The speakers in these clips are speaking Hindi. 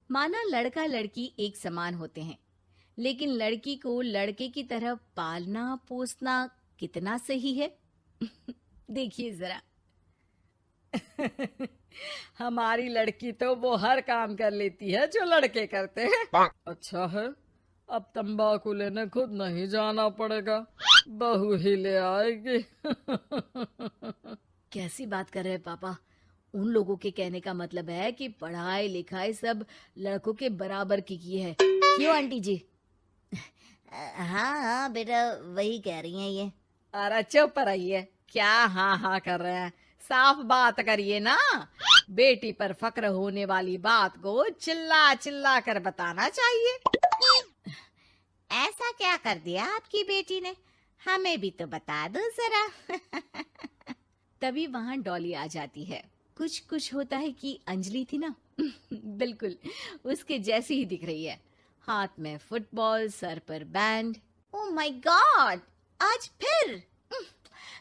माना लड़का लड़की एक समान होते हैं, लेकिन लड़की को लड़के की तरह पालना पोसना कितना सही है? देखिए जरा। हमारी लड़की तो वो हर काम कर लेती है जो लड़के करते हैं। अच्छा है, अब तंबाकू लेने खुद नहीं जाना पड़ेगा, बहू ही ले आएगी। कैसी बात कर रहे हैं पापा? उन लोगों के कहने का मतलब है कि पढ़ाई लिखाई सब लड़कों के बराबर की है। क्यों आंटी जी? हाँ हाँ बेटा, वही कह रही हैं ये। अरे चुप रहिए, क्या हाँ हाँ कर रहे हैं, साफ बात करिए ना। बेटी पर फक्र होने वाली बात को चिल्ला चिल्ला कर बताना चाहिए। ऐसा क्या कर दिया आपकी बेटी ने? हमें भी तो बता दो जरा। तभी वहां डॉली आ जाती है। कुछ कुछ होता है कि अंजलि थी ना, बिल्कुल उसके जैसी ही दिख रही है। हाथ में फुटबॉल, सर पर बैंड। ओह माय गॉड, आज फिर?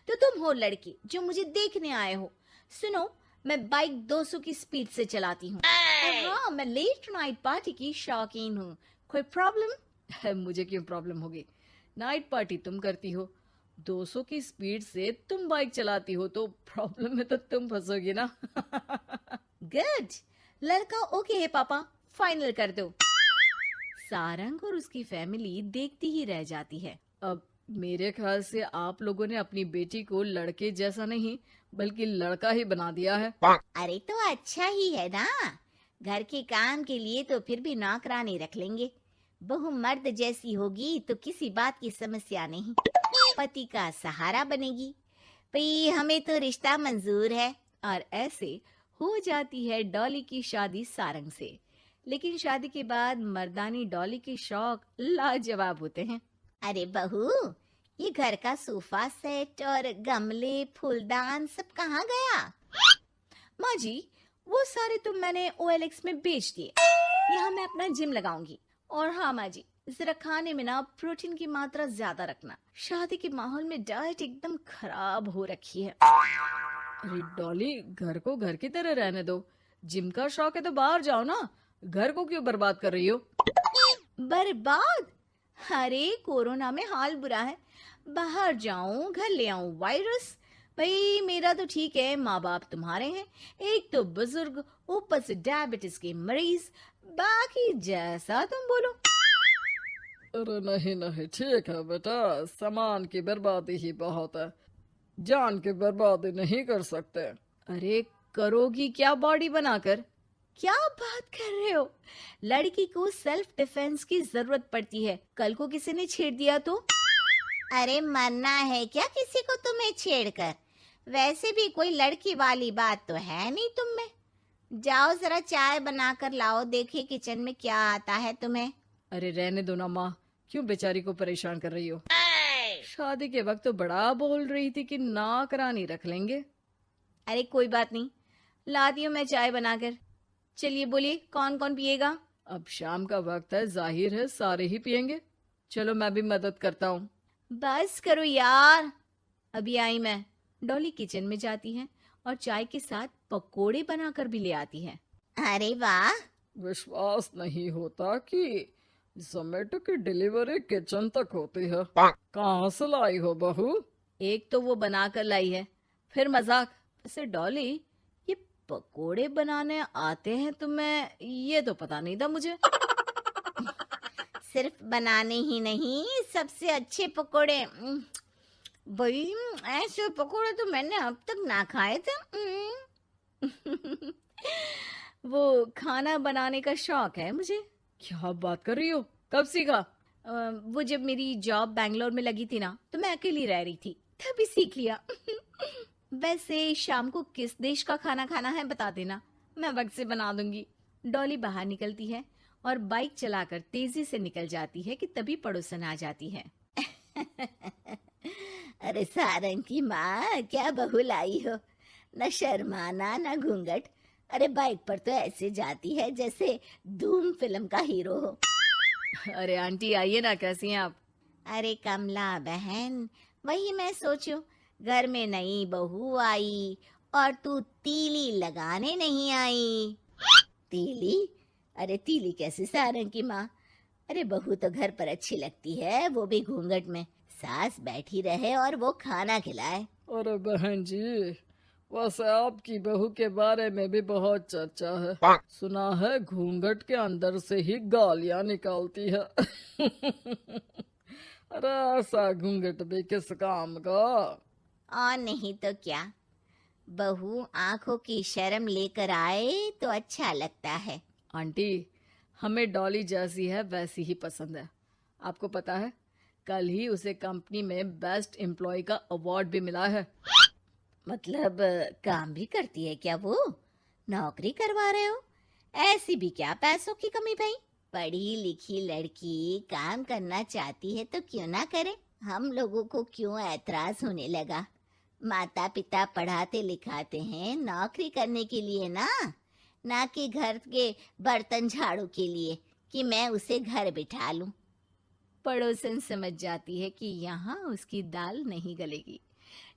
तो तुम हो लड़की जो मुझे देखने आए हो। सुनो, मैं बाइक 200 की स्पीड से चलाती हूँ। हाँ, मैं लेट नाइट पार्टी की शौकीन हूँ। कोई प्रॉब्लम? मुझे क्यों प्रॉब्लम होगी? नाइट पार्टी तुम करती हो, 200 की स्पीड से तुम बाइक चलाती हो, तो प्रॉब्लम में तो तुम फंसोगी ना। गुड, लड़का ओके है पापा, फाइनल कर दो। सारंग और उसकी फैमिली देखती ही रह जाती है। अब मेरे ख्याल से आप लोगों ने अपनी बेटी को लड़के जैसा नहीं बल्कि लड़का ही बना दिया है। अरे तो अच्छा ही है ना, घर के काम के लिए तो फिर भी नौकरानी रख लेंगे। बहू मर्द जैसी होगी तो किसी बात की समस्या नहीं, पति का सहारा बनेगी। भाई हमें तो रिश्ता मंजूर है। और ऐसे हो जाती है डॉली की शादी सारंग से। लेकिन शादी के बाद मर्दानी डॉली के शौक लाजवाब होते हैं। अरे बहू, ये घर का सोफा सेट और गमले फूलदान सब कहाँ गया? माँ जी, वो सारे तो मैंने OLX में बेच दिए। यहाँ मैं अपना जिम लगाऊंगी। और हाँ माँ जी, जरा खाने में ना प्रोटीन की मात्रा ज्यादा रखना। शादी के माहौल में डाइट एकदम खराब हो रखी है। अरे डॉली, घर को घर की तरह रहने दो। जिम का शौक है तो बाहर जाओ ना, घर को क्यों बर्बाद कर रही हो? बर्बाद? अरे कोरोना में हाल बुरा है, बाहर जाऊं घर ले आऊं वायरस। भाई मेरा तो ठीक है, माँ बाप तुम्हारे हैं, एक तो बुजुर्ग, ऊपर से डायबिटीज के मरीज, बाकी जैसा तुम बोलो। अरे नहीं नहीं, ठीक है बेटा, सामान की बर्बादी ही बहुत है, जान की बर्बादी नहीं कर सकते। अरे करोगी क्या बॉडी बनाकर? क्या बात कर रहे हो? लड़की को सेल्फ डिफेंस की जरूरत पड़ती है, कल को किसी ने छेड़ दिया तो? अरे मरना है क्या किसी को तुम्हें छेड़कर? वैसे भी कोई लड़की वाली बात तो है नहीं तुम में। जाओ जरा चाय बनाकर लाओ, देखे किचन में क्या आता है तुम्हें। अरे रहने दो ना माँ, क्यों बेचारी को परेशान कर रही हो? शादी के वक्त तो बड़ा बोल रही थी कि नौकरानी रख लेंगे। अरे कोई बात नहीं, लाती हूँ मैं चाय बनाकर। चलिए बोलिए, कौन कौन पिएगा? अब शाम का वक्त है, जाहिर है सारे ही पियेंगे। चलो मैं भी मदद करता हूँ। बस करो यार, अभी आई मैं। डॉली किचन में जाती है और चाय के साथ पकोड़े बनाकर भी ले आती है। अरे वाह, विश्वास नहीं होता कि जोमेटो की डिलीवरी किचन तक होती है। कहाँ से लाई हो बहू? एक तो वो बनाकर लाई है, फिर मजाक। वैसे डॉली, ये पकोड़े बनाने आते हैं तुम्हें? ये तो पता नहीं था मुझे। सिर्फ बनाने ही नहीं, सबसे अच्छे पकोड़े। भाई ऐसे पकोड़े तो मैंने अब तक ना खाए थे। वो खाना बनाने का शौक है मुझे। क्या बात कर रही हो, कब सीखा? वो जब मेरी जॉब बैंगलोर में लगी थी ना, तो मैं अकेली रह रही थी, तभी सीख लिया। वैसे शाम को किस देश का खाना खाना है बता देना, मैं वक्त से बना दूंगी। डॉली बाहर निकलती है और बाइक चलाकर तेजी से निकल जाती है कि तभी पड़ोसन आ जाती है। अरे सारंग की माँ, क्या बहू लाई हो, न शर्माना न घूंघट। अरे बाइक पर तो ऐसे जाती है जैसे धूम फिल्म का हीरो हो। अरे आंटी आइए ना, कैसी हैं आप? अरे कमला बहन, वही मैं सोचूं, घर में नई बहू आई और तू तीली लगाने नहीं आई। तीली? अरे तीली कैसे सारंग की माँ। अरे बहू तो घर पर अच्छी लगती है, वो भी घूंघट में। सास बैठी रहे और वो खाना खिलाए। अरे बहन जी, वैसे आपकी बहू के बारे में भी बहुत चर्चा है। सुना है घूंघट के अंदर से ही गालियां निकालती है। अरे ऐसा घूंघट भी किस काम का। और नहीं तो क्या, बहू आंखों की शर्म लेकर आए तो अच्छा लगता है। आंटी, हमें डॉली जैसी है वैसी ही पसंद है। आपको पता है, कल ही उसे कंपनी में बेस्ट एम्प्लॉय का अवार्ड भी मिला है। मतलब काम भी करती है क्या वो? नौकरी करवा रहे हो? ऐसी भी क्या पैसों की कमी भाई? पढ़ी लिखी लड़की काम करना चाहती है तो क्यों ना करे। हम लोगों को क्यों ऐतराज होने लगा? माता पिता पढ़ाते लिखाते हैं नौकरी करने के लिए ना कि घर के बर्तन झाड़ू के लिए कि मैं उसे घर बिठा लूं। पड़ोसन समझ जाती है कि यहाँ उसकी दाल नहीं गलेगी।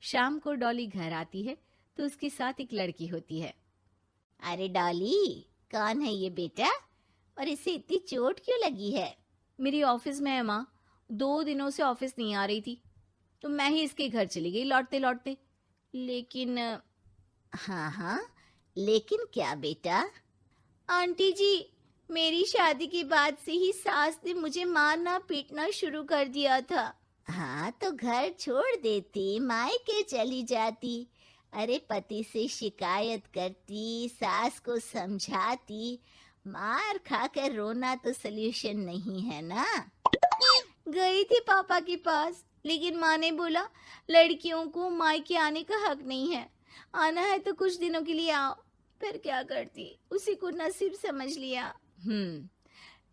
शाम को डॉली घर आती है तो उसके साथ एक लड़की होती है। अरे डॉली, कौन है ये बेटा और इसे इतनी चोट क्यों लगी है? मेरी ऑफिस में है माँ, 2 दिनों से ऑफिस नहीं आ रही थी तो मैं ही इसके घर चली गई लौटते लौटते। लेकिन हाँ, लेकिन क्या बेटा? आंटी जी, मेरी शादी के बाद से ही सास ने मुझे मारना पीटना शुरू कर दिया था। हाँ तो घर छोड़ देती, मायके चली जाती। अरे पति से शिकायत करती, सास को समझाती। मार खाकर रोना तो सल्यूशन नहीं है ना। गई थी पापा के पास, लेकिन माँ ने बोला लड़कियों को मायके आने का हक नहीं है, आना है तो कुछ दिनों के लिए आओ। फिर क्या करती, उसी को नसीब समझ लिया।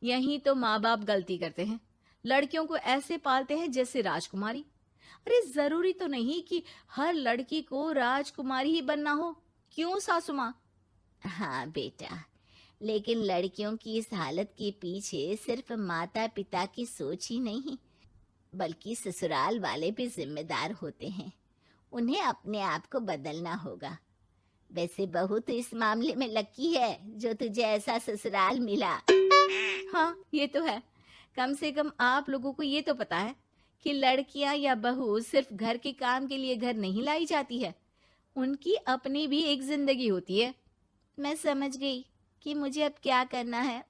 यही तो माँ बाप गलती करते हैं, लड़कियों को ऐसे पालते हैं जैसे राजकुमारी। अरे जरूरी तो नहीं कि हर लड़की को राजकुमारी ही बनना हो, क्यों सासू माँ? हाँ बेटा, लेकिन लड़कियों की इस हालत के पीछे सिर्फ माता पिता की सोच ही नहीं, बल्कि ससुराल वाले भी जिम्मेदार होते हैं। उन्हें अपने आप को बदलना होगा। वैसे बहू तो इस मामले में लकी है जो तुझे ऐसा ससुराल मिला। हाँ ये तो है, कम से कम आप लोगों को ये तो पता है कि लड़कियां या बहू सिर्फ घर के काम के लिए घर नहीं लाई जाती है, उनकी अपनी भी एक जिंदगी होती है। मैं समझ गई कि मुझे अब क्या करना है।